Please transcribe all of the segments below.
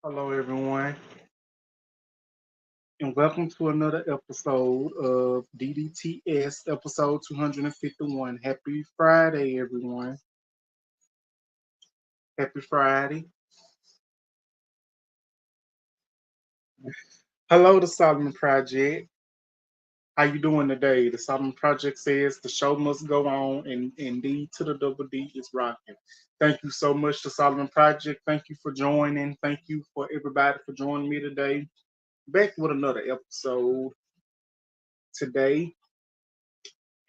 Hello, everyone, and welcome to another episode of DDTS, episode 251. Happy Friday, everyone. Happy Friday. Hello, the Solomon Project. How you doing today? The Solomon Project says the show must go on, and indeed, to the double D is rocking. Thank you so much, the Solomon Project. Thank you for joining. Thank you for everybody for joining me today. Back with another episode today.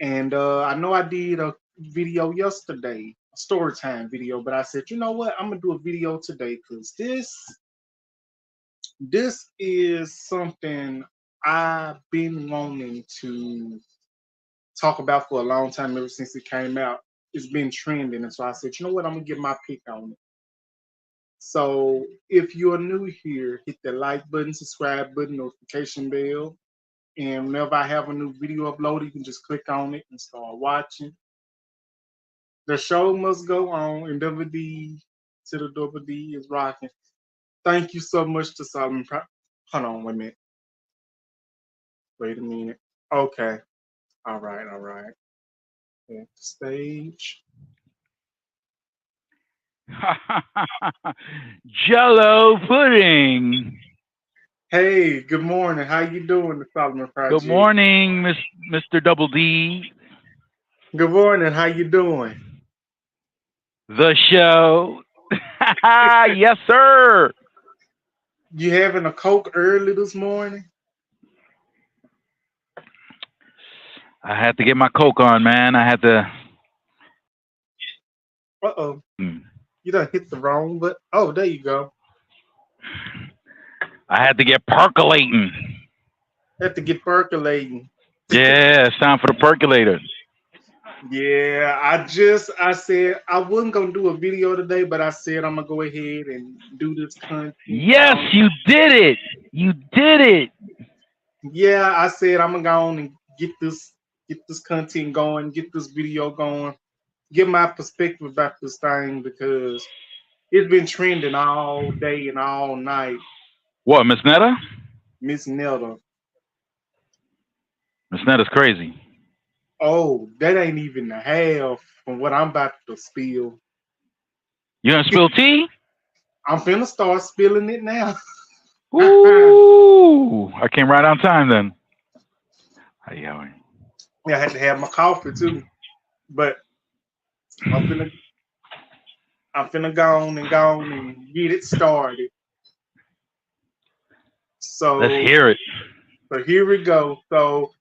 And I know I did a video yesterday, a story time video, but I said, you know what, I'm gonna do a video today because this is something I've been wanting to talk about for a long time ever since it came out. It's been trending, and so I said, you know what, I'm gonna get my pick on it. So if you're new here, hit the like button, subscribe button, notification bell, and whenever I have a new video uploaded, you can just click on it and start watching. The show must go on, and Double D to the Double D is rocking. Thank you so much to Solomon. Hold on, wait a minute. Wait a minute. Okay. All right. All right. At the stage. Jello pudding. Hey, good morning. How you doing, the Solomon Good Project? morning, Mr. Double D. Good morning. How you doing? The show. Yes, sir. You having a Coke early this morning? I had to get my Coke on, man. I had to. Uh-oh. hmm, You done hit the wrong but oh, there you go. I had to get percolating. Have to get percolating. Yeah, it's time for the percolator. Yeah, I said I wasn't gonna do a video today, but I said I'm gonna go ahead and do this content. Yes, you did it. You did it. Yeah, I said I'm gonna go on and get this content going, get this video going, get my perspective about this thing because it's been trending all day and all night. What, Miss Netta? Miss Netta. Miss Netta's crazy. Oh, that ain't even the half from what I'm about to spill. You gonna spill tea? I'm finna start spilling it now. Ooh, I came right on time then. How you going? I had to have my coffee too, but I'm finna I'm finna go on and get it started. Let's So, hear it. so here we go. So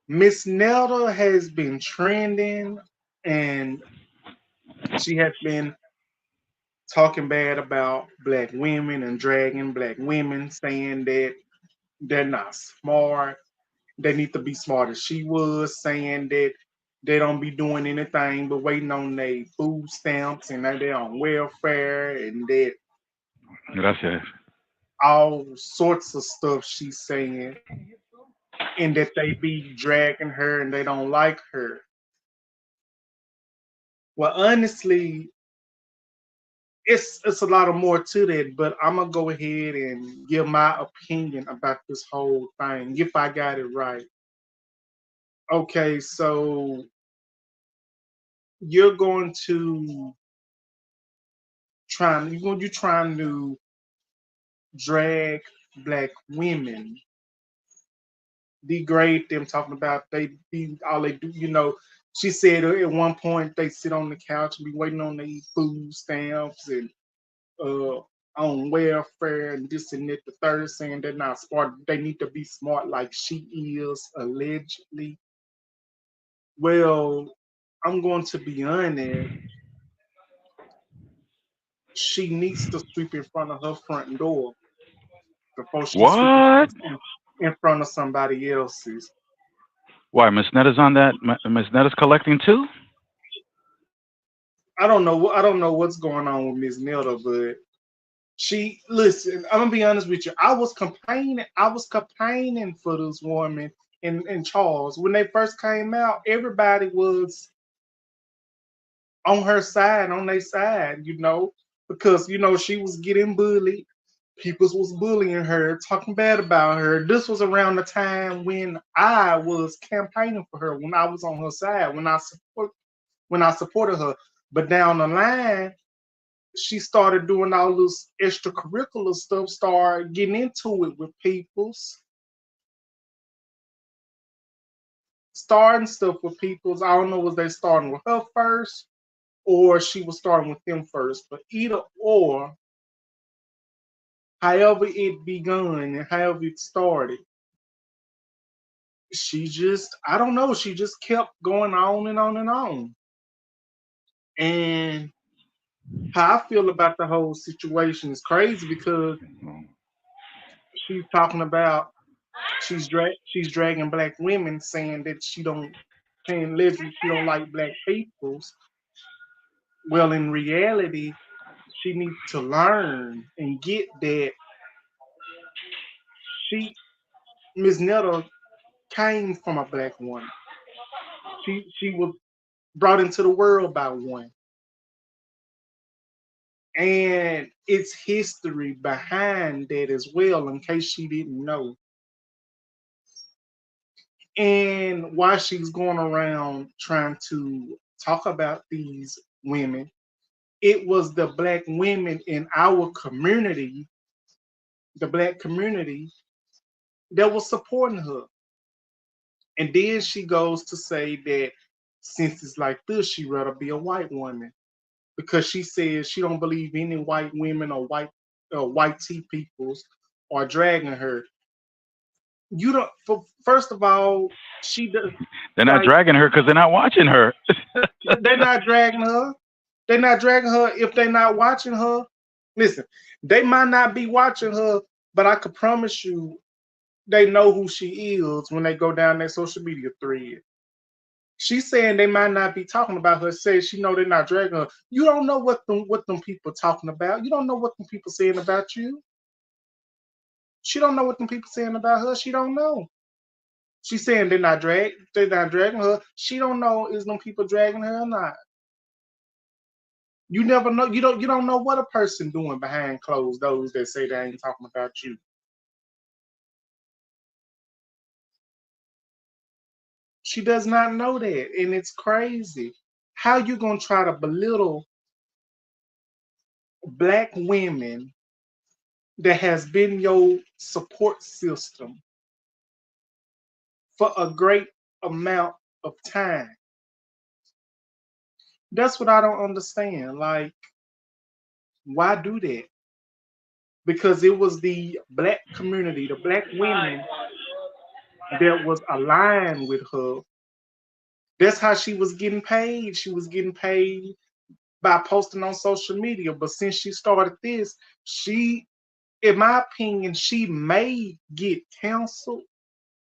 Miss Nelda has been trending, and she has been talking bad about black women and dragging black women, saying that they're not smart. They need to be smart as she was, saying that they don't be doing anything but waiting on their food stamps and that they're on welfare and that That's it. all sorts of stuff she's saying, and that they be dragging her and they don't like her. Well, honestly, it's a lot of more to that, but I'm gonna go ahead and give my opinion about this whole thing if I got it right. Okay, so you're going to you're trying to drag black women, degrade them, talking about they be all they do. She said at one point they sit on the couch and be waiting on their food stamps and uh on welfare and this and that, the third, saying they're not smart. They need to be smart like she is, allegedly. Well, I'm going to be honest, she needs to sweep in front of her front door before she sweep What? in front of somebody else's. Why, Miss Netta's on that? Miss Netta's collecting too? I don't know what's going on with Miss Nelda, but she, listen, I'm gonna be honest with you. I was complaining for this woman in Charles. When they first came out, everybody was on her side, on their side, because she was getting bullied. People was bullying her, talking bad about her. This was around the time when I was campaigning for her, when I was on her side, when I supported her. But down the line, she started doing all this extracurricular stuff, started getting into it with people's, starting stuff with people's. I don't know, was they starting with her first or she was starting with them first, but either or, however it begun and however it started, she just, I don't know, she just kept going on and on and on. And how I feel about the whole situation is crazy because she's talking about she's dragging black women, saying that she don't saying allegedly she don't like black peoples. Well, in reality, she needs to learn and get that she Miss Netta came from a black woman. She was brought into the world by one, and it's history behind that as well. In case she didn't know, and why she's going around trying to talk about these women, it was the black women in our community, the black community, that was supporting her. And then she goes to say that since it's like this, she'd rather be a white woman because she says she don't believe any white women or white tea peoples are dragging her. You don't. First of all, she does They're not like dragging her because they're not watching her. they're not dragging her. They're not dragging her if they're not watching her. Listen, they might not be watching her, but I could promise you they know who she is when they go down their social media thread. She's saying they might not be talking about her. Says she know they're not dragging her. You don't know what them people talking about. You don't know what them people saying about you. She don't know what them people saying about her. She don't know. She's saying they're not dragging her. She don't know is them people dragging her or not. You never know. You don't know what a person doing behind closed doors that say they ain't talking about you. She does not know that, and it's crazy. How you gonna try to belittle black women that has been your support system for a great amount of time? That's what I don't understand. Like, why do that? Because it was the black community, the black women that was aligned with her. That's how she was getting paid. She was getting paid by posting on social media. But since she started this, she, in my opinion, she may get canceled.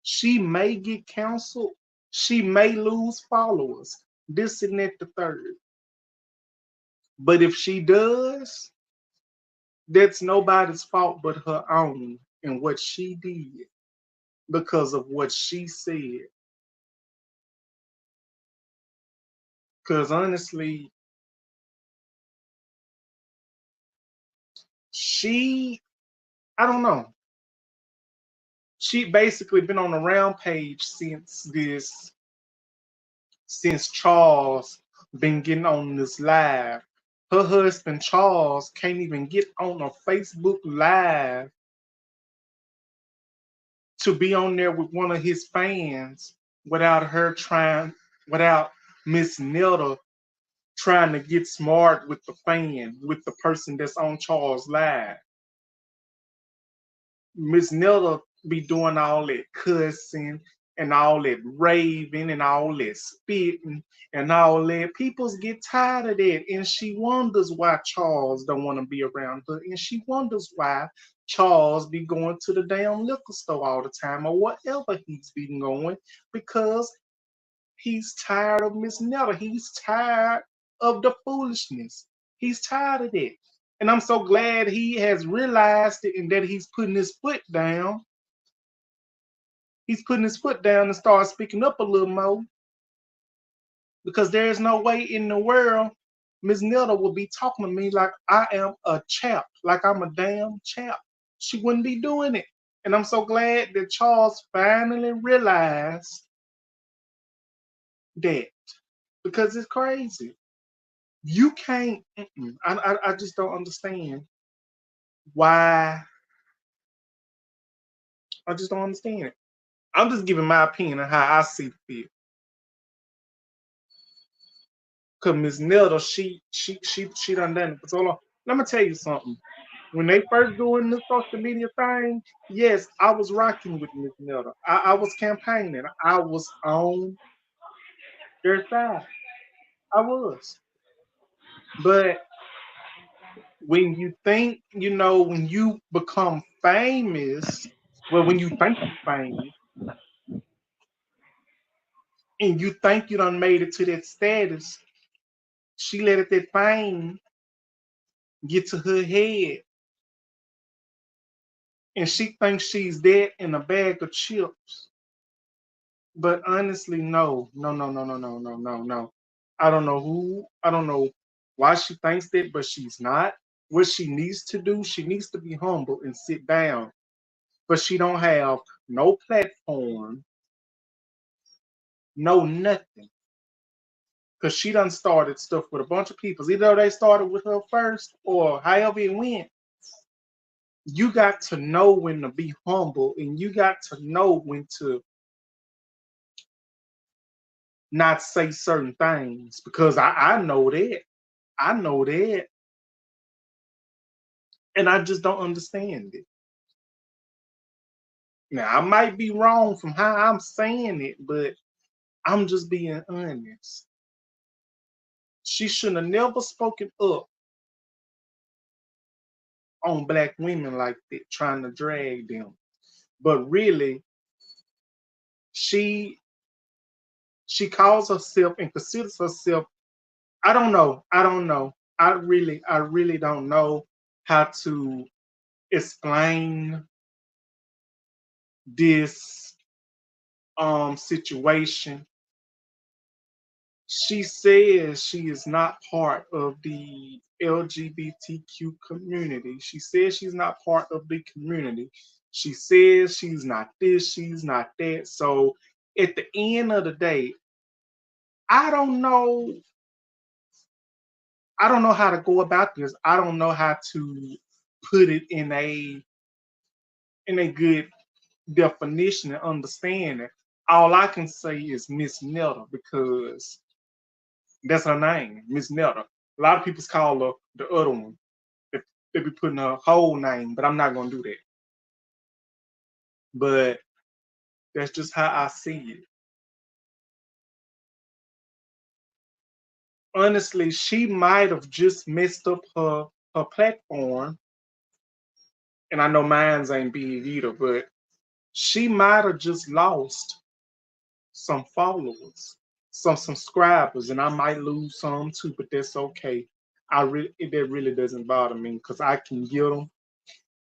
She may get canceled. She may lose followers. This and that, the third. But if she does, that's nobody's fault but her own and what she did because of what she said. Because honestly, she, I don't know. She basically been on a rampage since Charles been getting on this live. Her husband Charles can't even get on a Facebook live to be on there with one of his fans without her trying, without Miss Netta trying to get smart with the fan, with the person that's on Charles live. Miss Netta be doing all that cussing and all that raving and all that spitting and all that. Peoples get tired of that, and she wonders why Charles don't want to be around her, and she wonders why Charles be going to the damn liquor store all the time or whatever he's been going because he's tired of Miss Netta. He's tired of the foolishness. He's tired of that. And I'm so glad he has realized it and that he's putting his foot down. He's putting his foot down and start speaking up a little more because there's no way in the world Miss Netta will be talking to me like I am a chap, like I'm a damn chap. she wouldn't be doing it. And I'm so glad that Charles finally realized that because it's crazy. You can't. I just don't understand why. I just don't understand it. I'm just giving my opinion on how I see fit. Cause Miss Netta, she done it for so long. Let me tell you something. When they first doing the social media thing, yes, I was rocking with Miss Netta. I was campaigning. I was on their side. I was. But when you think, when you become famous, well, when you think you're famous and you think you done made it to that status, she let it that fame get to her head and she thinks she's that in a bag of chips. But honestly, no, no, no, no, no, no, no, no, no. I don't know why she thinks that, but she's not. What she needs to do, she needs to be humble and sit down. But she don't have no platform, no nothing. Cause she done started stuff with a bunch of people. Either they started with her first or however it went. You got to know when to be humble and you got to know when to not say certain things because I know that. I know that. And I just don't understand it. Now, I might be wrong from how I'm saying it, but I'm just being honest. She should have never spoken up on black women like that, trying to drag them. But really, she she calls herself and considers herself. I don't know. I don't know. I really don't know how to explain this situation. She says she is not part of the LGBTQ community. She says she's not part of the community. She says she's not this, she's not that. So at the end of the day, I don't know. I don't know how to go about this. I don't know how to put it in a good definition and understanding. All I can say is Miss Netta because that's her name, Miss Netta. A lot of people call her the other one. They be putting her whole name, but I'm not gonna do that. But that's just how I see it. Honestly, she might have just messed up her platform, and I know mine's ain't big either, but she might have just lost some followers, some subscribers, and I might lose some too, but that's okay. That really doesn't bother me because I can get them,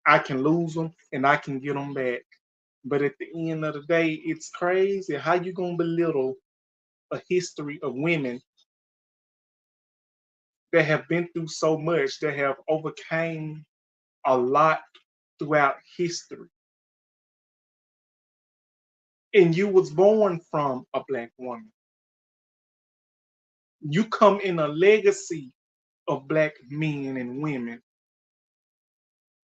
I can lose them, and I can get them back. But at the end of the day, it's crazy how you gonna belittle a history of women that have been through so much, that have overcame a lot throughout history. And you was born from a black woman. You come in a legacy of black men and women.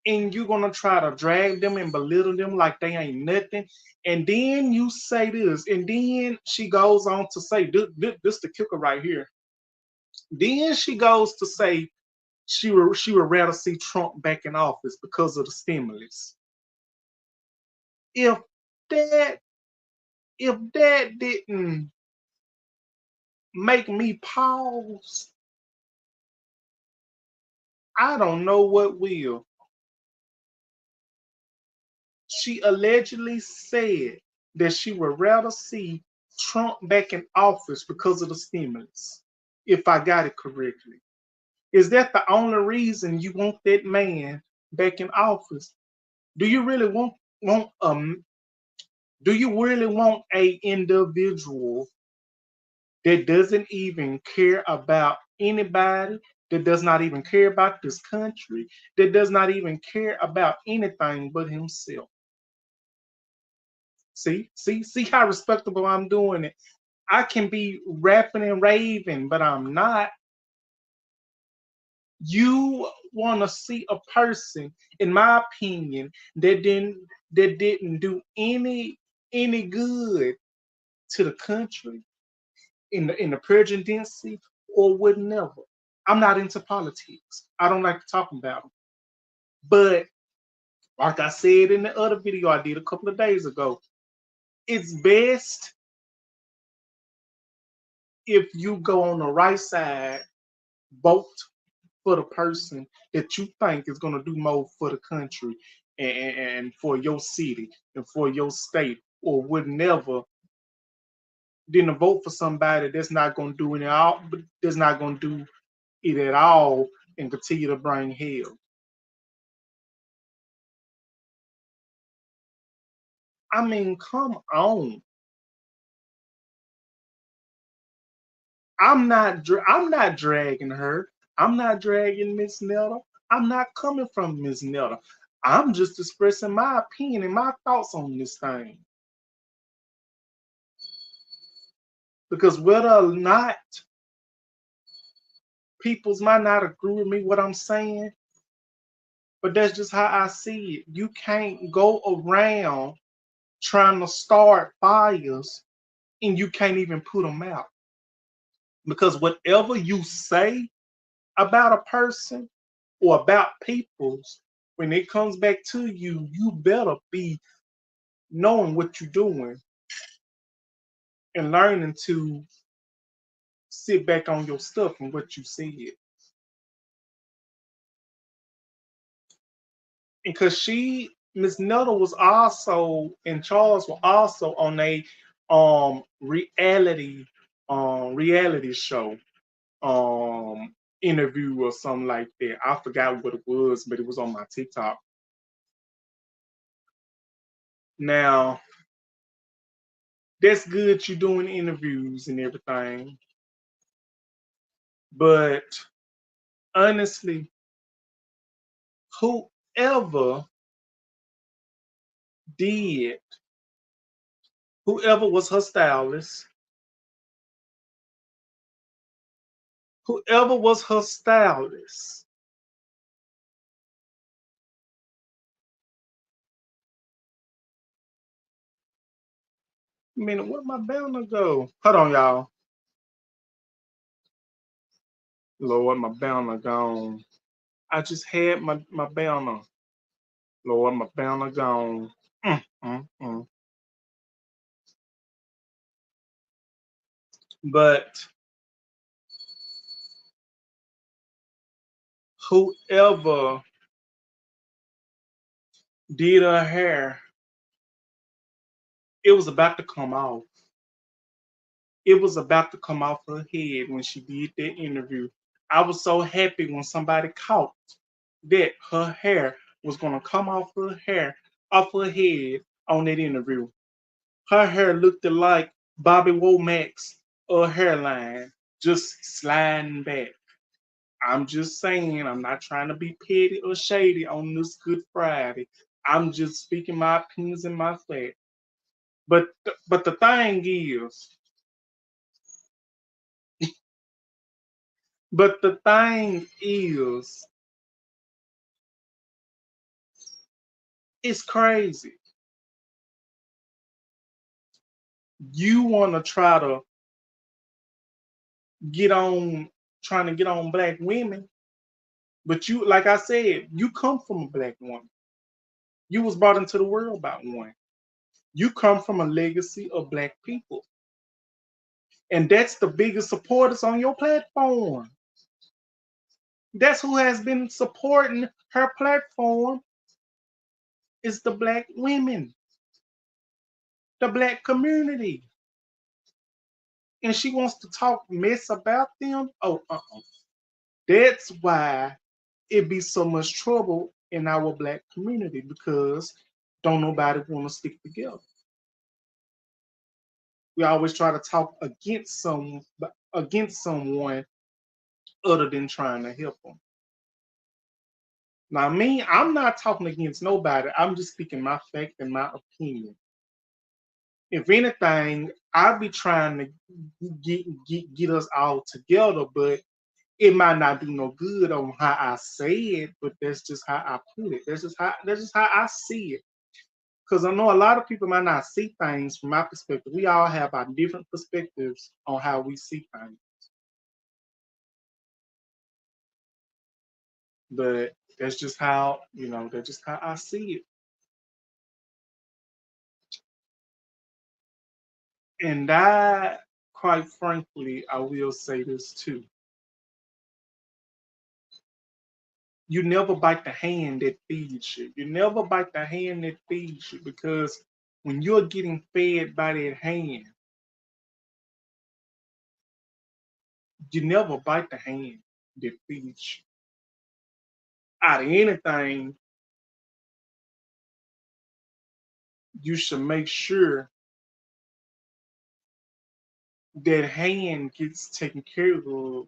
And you're gonna try to drag them and belittle them like they ain't nothing. And then you say this, and then she goes on to say, this the kicker right here. Then she goes to say she would rather see Trump back in office because of the stimulus. If that if that didn't make me pause, I don't know what will. She allegedly said that she would rather see Trump back in office because of the stimulus, if I got it correctly. Is that the only reason you want that man back in office? Do you really want do you really want a individual that doesn't even care about anybody, that does not even care about this country, that does not even care about anything but himself. See how respectable I'm doing it. I can be rapping and raving, but I'm not. You want to see a person, in my opinion, that didn't do any good to the country in the presidency or would never. I'm not into politics. I don't like to talk about them. But like I said in the other video I did a couple of days ago, it's best if you go on the right side, vote for the person that you think is going to do more for the country and for your city and for your state or would never, then to vote for somebody that's not going to do it all, that's not going to do it at all and continue to bring hell. I mean, come on. I'm not dragging her. I'm not dragging Miss Netta. I'm not coming from Miss Netta. I'm just expressing my opinion and my thoughts on this thing. Because whether or not peoples might not agree with me what I'm saying, but that's just how I see it. You can't go around trying to start fires and you can't even put them out. Because whatever you say about a person or about peoples, when it comes back to you, you better be knowing what you're doing and learning to sit back on your stuff and what you said. Because Miss Netta was also and Charles were also on a reality show interview or something like that. I forgot what it was, but it was on my TikTok. Now that's good you're doing interviews and everything, but honestly, whoever did, whoever was her stylist, whoever was her stylist, I mean, where my banner go? Hold on, y'all. Lord, my banner gone. I just had my banner. Lord, my banner gone. Mm, mm, mm. But whoever did her hair, it was about to come off. It was about to come off her head when she did that interview. I was so happy when somebody caught that her hair was gonna come off her head on that interview. Her hair looked like Bobby Womack's hairline, just sliding back. I'm just saying, I'm not trying to be petty or shady on this Good Friday. I'm just speaking my opinions and my facts. But the thing is, but the thing is, it's crazy. You want to try to get on, trying to get on black women, but you, like I said, you come from a black woman. You was brought into the world by one. You come from a legacy of black people, and that's the biggest supporters on your platform. That's who has been supporting her platform is the black women, the black community. And she wants to talk mess about them. That's why it be so much trouble in our black community because don't nobody want to stick together. We always try to talk against someone other than trying to help them. Now, me, I'm not talking against nobody. I'm just speaking my fact and my opinion. If anything, I'd be trying to get us all together, but it might not do no good on how I say it, but that's just how I put it. That's just how I see it. Because I know a lot of people might not see things from my perspective. We all have our different perspectives on how we see things. But that's just how, that's just how I see it. And I, quite frankly, I will say this too. You never bite the hand that feeds you. You never bite the hand that feeds you because when you're getting fed by that hand, you never bite the hand that feeds you. Out of anything, you should make sure that hand gets taken care of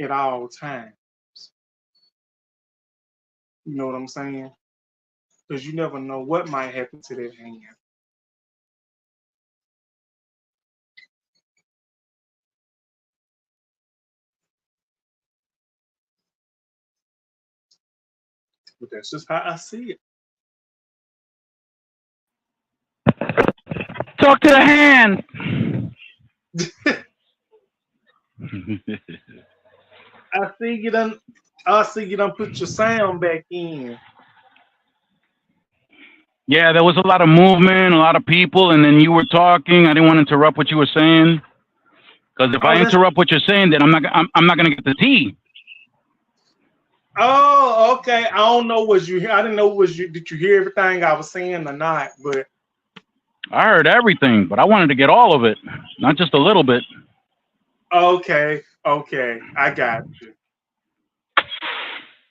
at all times. You know what I'm saying? Because you never know what might happen to that hand. But that's just how I see Talk to the hand. it. I see you done. I see you done put your sound back in. Yeah, there was a lot of movement, a lot of people, and then you were talking. I didn't want to interrupt what you were saying because if Oh, I that's. interrupt what you're saying, then I'm not gonna get the tea. Oh, okay. I don't know. Was you? I didn't know. Was you? Did you hear everything I was saying or not? But I heard everything, but I wanted to get all of it, not just a little bit. okay, okay. I got you.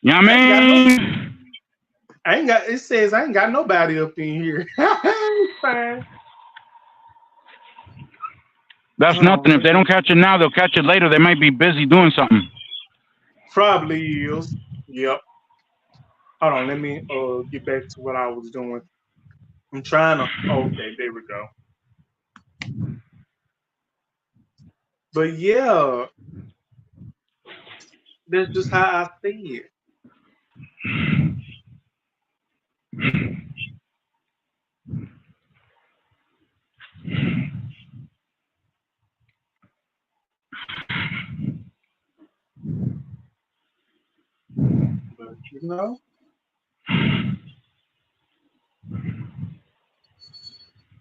You know what I ain't got I no. mean? I ain't got. It says I ain't got nobody up in here. It's fine. That's Hold nothing. on. If Let they me. don't catch it now, they'll catch it later. They might be busy doing something. Probably is. Yep. Hold on. Let me get back to what I was doing. I'm trying to. Okay, there we go. But yeah, that's just how I see it.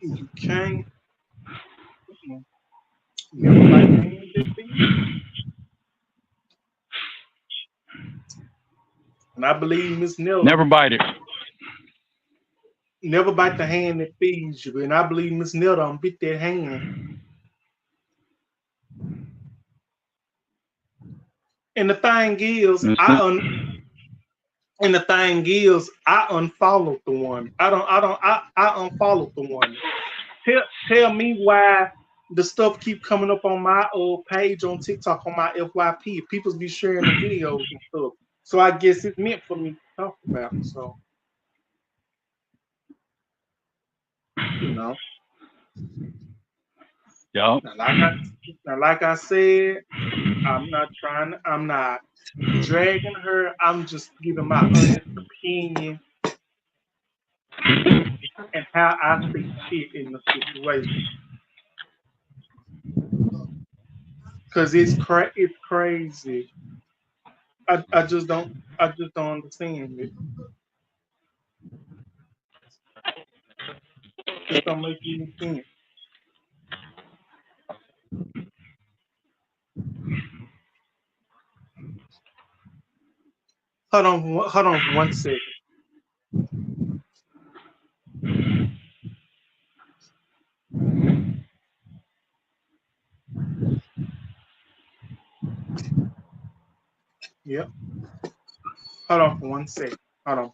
But you can't never bite the hand that feeds you. And I believe Miss Netta Never bite it. never bite the hand that feeds you. And I believe Miss Netta bit that hand. And the thing is, and the thing is, I unfollowed the one. I unfollowed the one. Tell me why the stuff keep coming up on my old page on TikTok on my FYP. People be sharing the videos and stuff. So I guess it's meant for me to talk about. So, you know. Yup. Now like I said, I'm not dragging her. I'm just giving my honest opinion and how I see fit in the situation. Cause it's crazy. I just don't understand it. Just don't make any sense. Hold on 1 second. Yep. Hold on for 1 second. Hold on.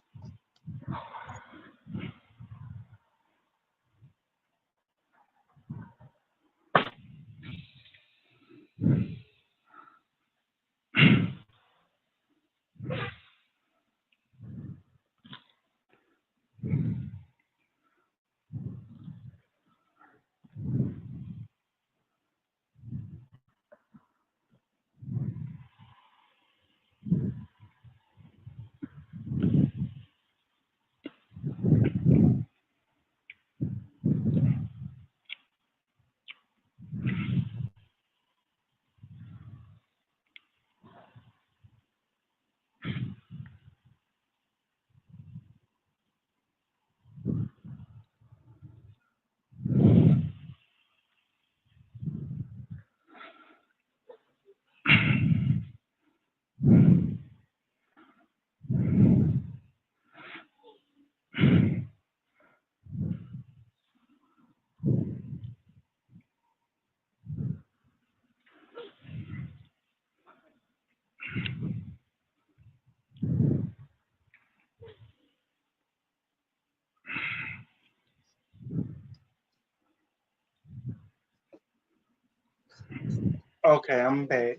Okay, I'm back.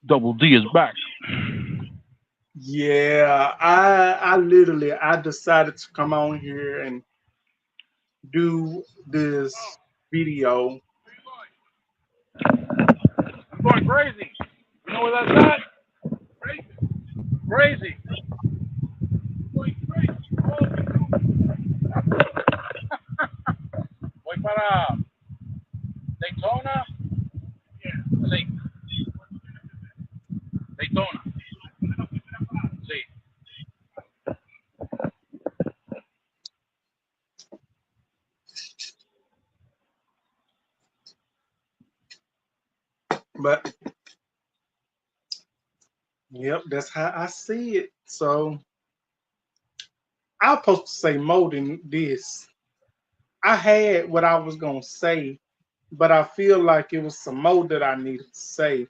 Double D is back. Yeah, I literally I decided to come on here and do this video. I'm going crazy. You know where that's at? Crazy. Crazy. Going crazy. Voy para Daytona. Yeah. Sí. Daytona. Sí. But yep, that's how I see it. So I'm supposed to say more than this. I had what I was gonna say, but I feel like it was some more that I needed to say.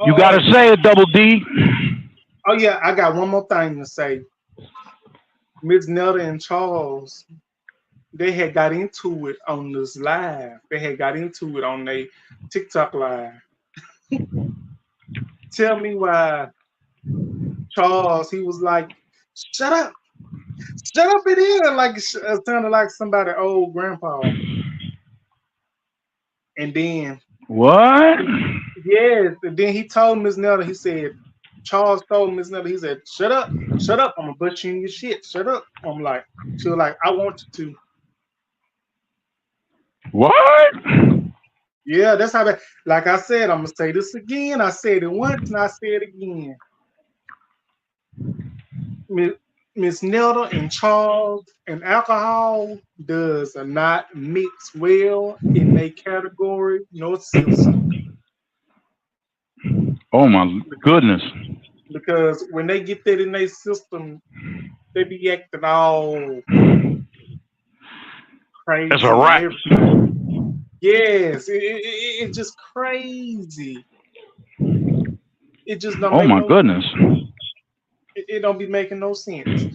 You gotta Oh. say it, Double D. Oh yeah, I got one more thing to say. Miss Netta and Charles, they had got into it on this live. They had got into it on their TikTok live. Tell me why Charles, he was like, shut up. Shut up it is. Like it sounded like somebody old grandpa. And then What? yes, and then he told Miss Netta, he said, Charles told Miss Netta, he said, shut up, I'm gonna bust you in your shit. Shut up. I'm like, she was like, I want you to. What? Yeah, that's how that. Like I said, I'm gonna say this again. I said it once and I say it again. Miss Miss Nelda and Charles and alcohol does not mix well in a category nor system. Oh my goodness. Because when they get that in their system, they be acting all That's a crazy and wrap. everything. Yes, it's just crazy. It just don't Oh make my no. goodness. It don't be making no sense.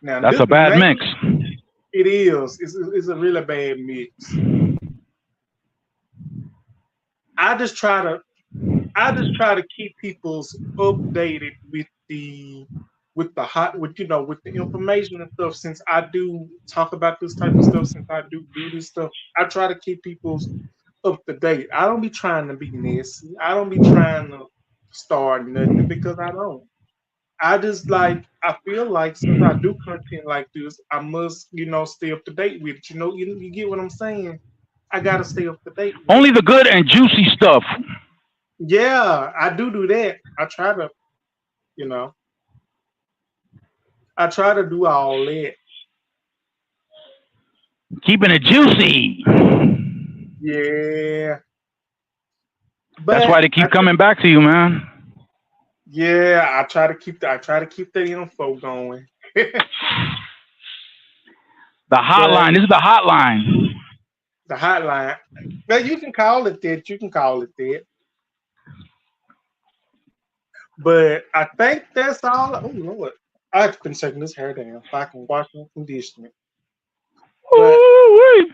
Now That's this a bad man, mix. it is. It's a really bad mix. I just try to keep people's updated with the hot with with the information and stuff. Since I do talk about this type of stuff, since I do this stuff, I try to keep people's up to date. I don't be trying to be messy. I don't be trying to start nothing because I don't. I just like I feel like since I do content like this, I must stay up to date with it. You get what I'm saying? I gotta stay up to date with Only it. the good and juicy stuff. Yeah, I do that. I try to, you know, I try to do all that. Keeping it juicy. Yeah, That's but why they keep coming back to you, man. yeah, I try to keep the info going. The But hotline. This is the hotline. the hotline, well, you can call it that. You can call it that. But I think that's all. Oh Lord, I've been taking this hair down so I can wash and condition it. But Ooh-wee.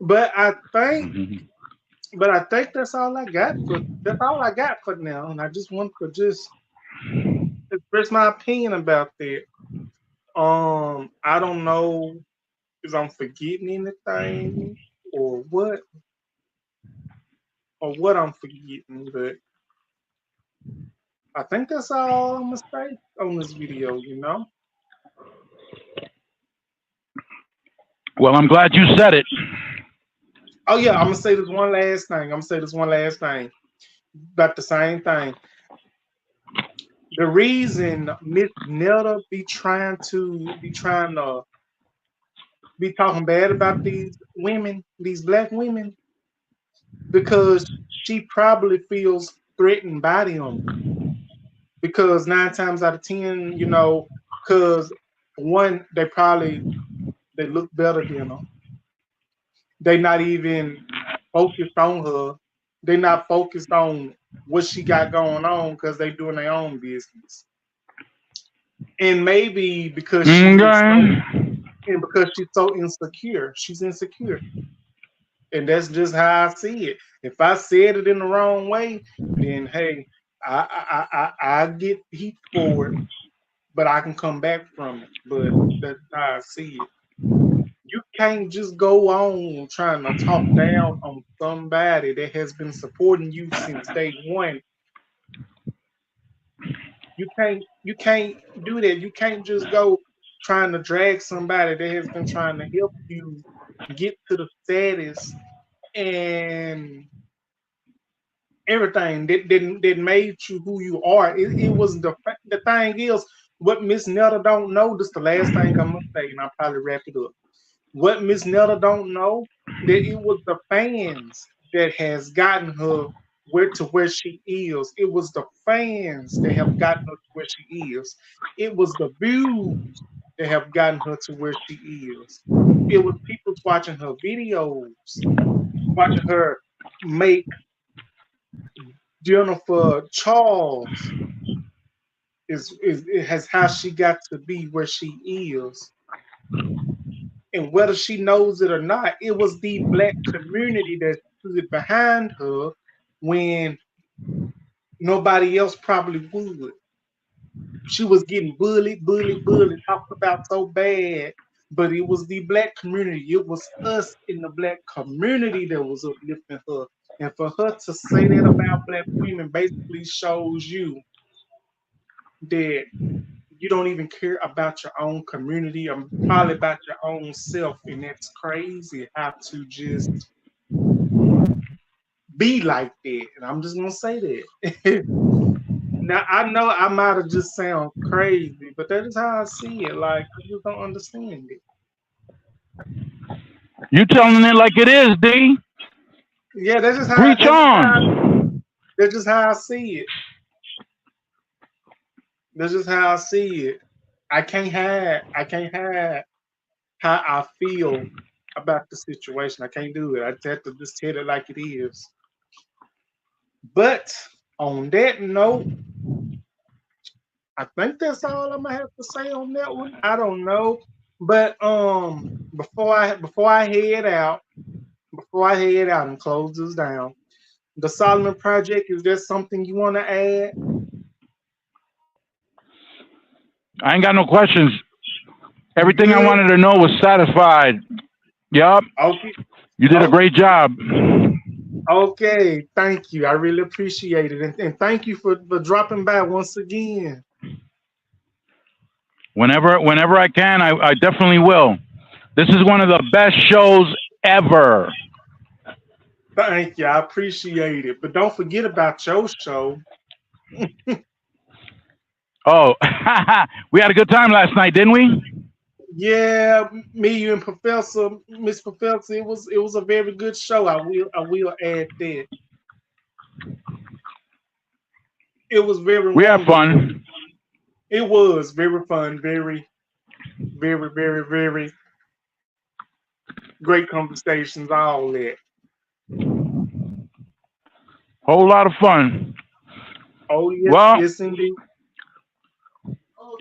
but I think I think that's all I got for now. And I just want to just express my opinion about that. I don't know if I'm forgetting anything or what I'm forgetting, but I think that's all I'm gonna say on this video. Well, I'm glad you said it. Oh yeah, I'm gonna say this one last thing. I'm gonna say this one last thing about the same thing. The reason Miss Netta be talking bad about these women, these black women, because she probably feels threatened by them. Because 9 times out of 10, because one, they look better than her. They not even focused on her. They not focused on what she got going on because they doing their own business. And maybe because she is so, Okay. and because she's so insecure, she's insecure. And that's just how I see it. If I said it in the wrong way, then hey, I get heat for it, but I can come back from it. But that's how I see it. You can't just go on trying to talk down on somebody that has been supporting you since day one. You can't do that. You can't just go trying to drag somebody that has been trying to help you get to the status and everything that made you who you are. It was the thing is what Miss Netta don't know. This the last thing I'm gonna say, and I'll probably wrap it up. What Miss Netta don't know that it was the fans that has gotten her where she is. It was the fans that have gotten her to where she is. It was the views that have gotten her to where she is. It was people watching her videos, watching her make Jennifer Charles is it has how she got to be where she is. And whether she knows it or not, it was the black community that stood behind her when nobody else probably would. She was getting bullied, talked about so bad, but it was the black community. It was us in the black community that was uplifting her. And for her to say that about black women basically shows you that you don't even care about your own community or probably about your own self. And that's crazy how to just be like that. And I'm just gonna say that. Now I know I might have just sound crazy, but that is how I see it. Like I just don't understand it. You telling it like it is, D. Yeah, Preach on. that's just how I see it. That's just how I see it. I can't hide how I feel about the situation. I can't do it. I just have to just tell it like it is. But on that note, I think that's all I'm gonna have to say on that one. I don't know, but before I head out and close this down, the Solomon Project, is there something you want to add? I ain't got no questions. You Everything I good? wanted to know was satisfied. Yup. Okay. You did a Okay. great job. Okay. Thank you. I really appreciate it, and thank you for dropping by once again. Whenever I can, I definitely will. This is one of the best shows ever. Thank you. I appreciate it. But don't forget about your show. Oh, we had a good time last night, didn't we? Yeah, me, you, and Professor Miss Professor. It was a very good show. I will add that it was very We had wonderful. fun. It was very fun, very great conversations, all that. Whole lot of fun. Oh yes, Well, yes indeed.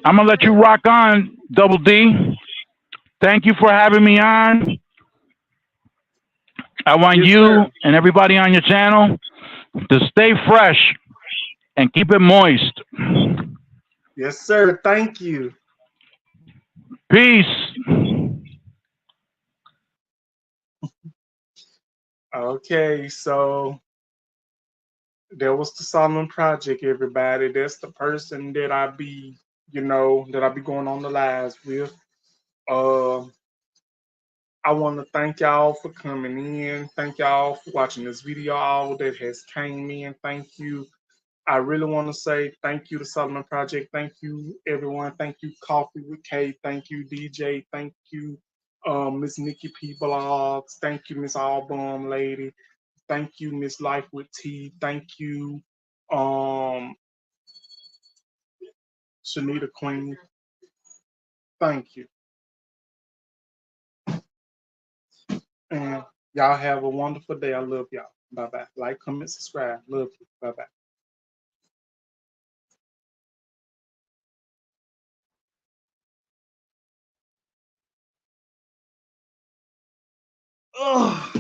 I'm gonna let you rock on, Double D. Thank you for having me on. I want Yes, you sir. and everybody on your channel to stay fresh and keep it moist. Yes, sir. Thank you. Peace. Okay, so there was the Solomon Project, everybody. That's the person that I be going on the lives with. Uh, I want to thank y'all for coming in. Thank y'all for watching this video. All that has came in. Thank you. I really want to say thank you to Solomon Project. Thank you, everyone. Thank you, Coffee with K. Thank you, DJ. Thank you, Miss Nikki P. Blogs. Thank you, Miss Album Lady. Thank you, Miss Life with T. Thank you, um, Shanita Queen. Thank you. And y'all have a wonderful day. I love y'all. Bye bye. Like, comment, subscribe. Love you. Bye bye. Oh.